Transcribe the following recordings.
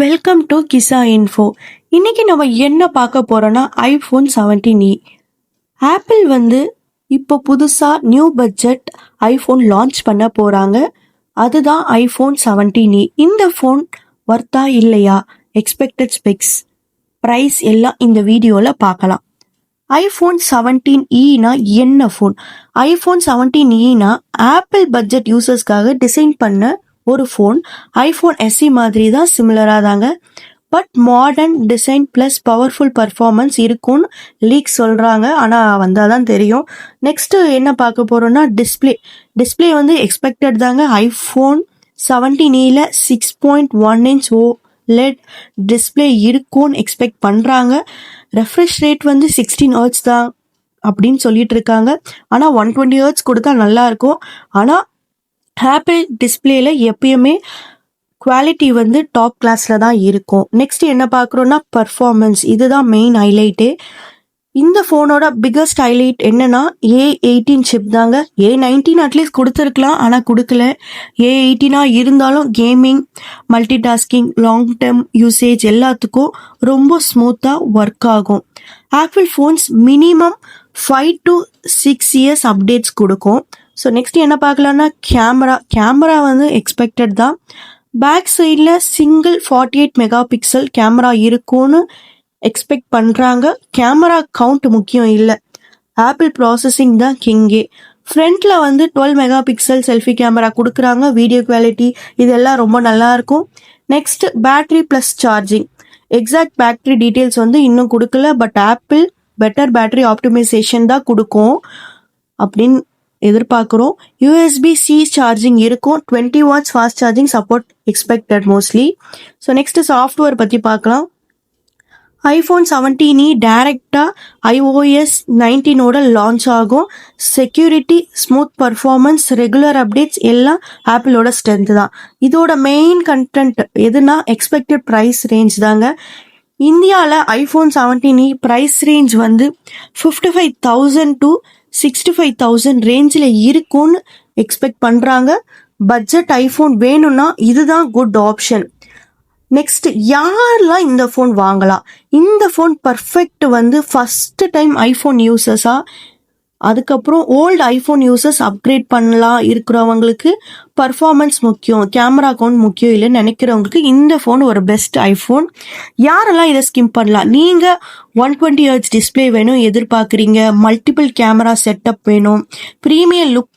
Welcome to கிசா info. இன்னைக்கு நம்ம என்ன பார்க்க போறோம்னா ஐஃபோன் 17e. ஆப்பிள் இப்போ புதுசா நியூ பட்ஜெட் ஐஃபோன் லான்ச் பண்ண போறாங்க. அதுதான் ஐஃபோன் 17e. இந்த ஃபோன் வர்த்தா இல்லையா, எக்ஸ்பெக்டட் ஸ்பெக்ஸ், பிரைஸ் எல்லாம் இந்த வீடியோல பார்க்கலாம். ஐஃபோன் 17eனா என்ன ஃபோன்? ஐஃபோன் 17eனா ஆப்பிள் பட்ஜெட் யூசர்ஸ்க்காக டிசைன் பண்ண ஒரு ஃபோன். ஐஃபோன் SE மாதிரி தான், சிமிலராக தாங்க. But modern design plus powerful performance இருக்கும்னு லீக் சொல்கிறாங்க. ஆனால் வந்தால் தான் தெரியும். நெக்ஸ்ட்டு என்ன பார்க்க போகிறோன்னா டிஸ்பிளே எக்ஸ்பெக்டட் தாங்க. ஐஃபோன் 17eல 6.1 inch OLED டிஸ்பிளே இருக்கும்னு எக்ஸ்பெக்ட் பண்ணுறாங்க. ரெஃப்ரெஷ் ரேட் 16 Hz தான் அப்படின்னு சொல்லிட்டு இருக்காங்க. ஆனால் 120 Hz கொடுத்தா நல்லா இருக்கும். ஆனால் ஆப்பிள் டிஸ்பிளேல எப்பயுமே குவாலிட்டி டாப் கிளாஸ்ல தான் இருக்கும். நெக்ஸ்ட் என்ன பார்க்குறோன்னா பர்ஃபார்மன்ஸ். இதுதான் மெயின் ஹைலைட்டே. இந்த ஃபோனோட பிக்கஸ்ட் ஹைலைட் என்னன்னா A18 சிப் தாங்க. A19 அட்லீஸ்ட் கொடுத்துருக்கலாம், ஆனால் கொடுக்கல. A18 இருந்தாலும் gaming, multi tasking, long term usage எல்லாத்துக்கும் ரொம்ப ஸ்மூத்தாக ஒர்க் ஆகும். Apple phones minimum 5 to 6 years updates கொடுக்கும். ஸோ நெக்ஸ்ட் என்ன பார்க்கலான்னா கேமரா எக்ஸ்பெக்டட் தான். பேக் சைடில் சிங்கிள் 48 MP கேமரா இருக்கும்னு எக்ஸ்பெக்ட் பண்ணுறாங்க. கேமரா கவுண்ட் முக்கியம் இல்லை, ஆப்பிள் ப்ராசஸிங் தான் கிங்கே. ஃப்ரண்ட்டில் 12 MP செல்ஃபி கேமரா கொடுக்குறாங்க. வீடியோ குவாலிட்டி இதெல்லாம் ரொம்ப நல்லாயிருக்கும். Next battery plus charging. Exact battery details இன்னும் கொடுக்கல. But apple better battery optimisation தான் கொடுக்கும் அப்படின்னு எதிர்பார்க்குறோம். USB-C சார்ஜிங் இருக்கும். 20 watts fast charging support expected mostly. So next software பற்றி பார்க்கலாம். ஐஃபோன் 17e டைரக்டாக iOS 19ஓட லான்ச் ஆகும். Security, smooth performance, regular updates எல்லாம் ஆப்பிளோட ஸ்ட்ரென்த் தான். இதோட மெயின் கண்டென்ட் எதுனா எக்ஸ்பெக்டட் ப்ரைஸ் ரேஞ்ச் தாங்க. இந்தியாவில் iPhone 17e price range 55,000 to 65,000 ரேஞ்சில் இருக்கும்னு எக்ஸ்பெக்ட் பண்ணுறாங்க. பட்ஜெட் ஐஃபோன் வேணும்னா இதுதான் குட் ஆப்ஷன். நெக்ஸ்ட் யாரெல்லாம் இந்த ஃபோன் வாங்கலாம்? இந்த phone perfect first time iPhone யூசர்ஸா, அதுக்கப்புறம் ஓல்டு ஐஃபோன் யூசர்ஸ் அப்கிரேட் பண்ணலாம் இருக்கிறவங்களுக்கு, பர்ஃபார்மன்ஸ் முக்கியம், கேமரா கவுண்ட் முக்கியம் இல்லைன்னு நினைக்கிறவங்களுக்கு இந்த ஃபோன் ஒரு பெஸ்ட் ஐஃபோன். யாரெல்லாம் இதை ஸ்கிம் பண்ணலாம்? நீங்கள் 120 Hz டிஸ்பிளே வேணும் எதிர்பார்க்குறீங்க, மல்டிபிள் கேமரா செட்டப் வேணும், ப்ரீமியம் லுக்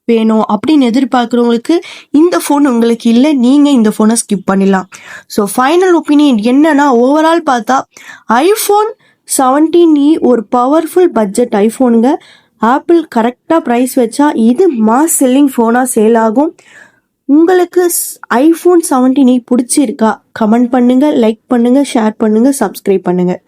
வேணும் அப்படின்னு எதிர்பார்க்குறவங்களுக்கு இந்த ஃபோன் உங்களுக்கு இல்லை, நீங்கள் இந்த ஃபோனை ஸ்கிப் பண்ணிடலாம். ஸோ ஃபைனல் ஒப்பீனியன் என்னன்னா, ஓவரால் பார்த்தா ஐஃபோன் 17e ஒரு பவர்ஃபுல் பட்ஜெட் ஐஃபோனுங்க. ஆப்பிள் கரெக்டாக ப்ரைஸ் வச்சா இது மாஸ் செல்லிங் ஃபோனாக சேல் ஆகும். உங்களுக்கு ஐஃபோன் 17e பிடிச்சிருக்கா? கமெண்ட் பண்ணுங்கள், லைக் பண்ணுங்கள், ஷேர் பண்ணுங்கள், சப்ஸ்கிரைப் பண்ணுங்கள்.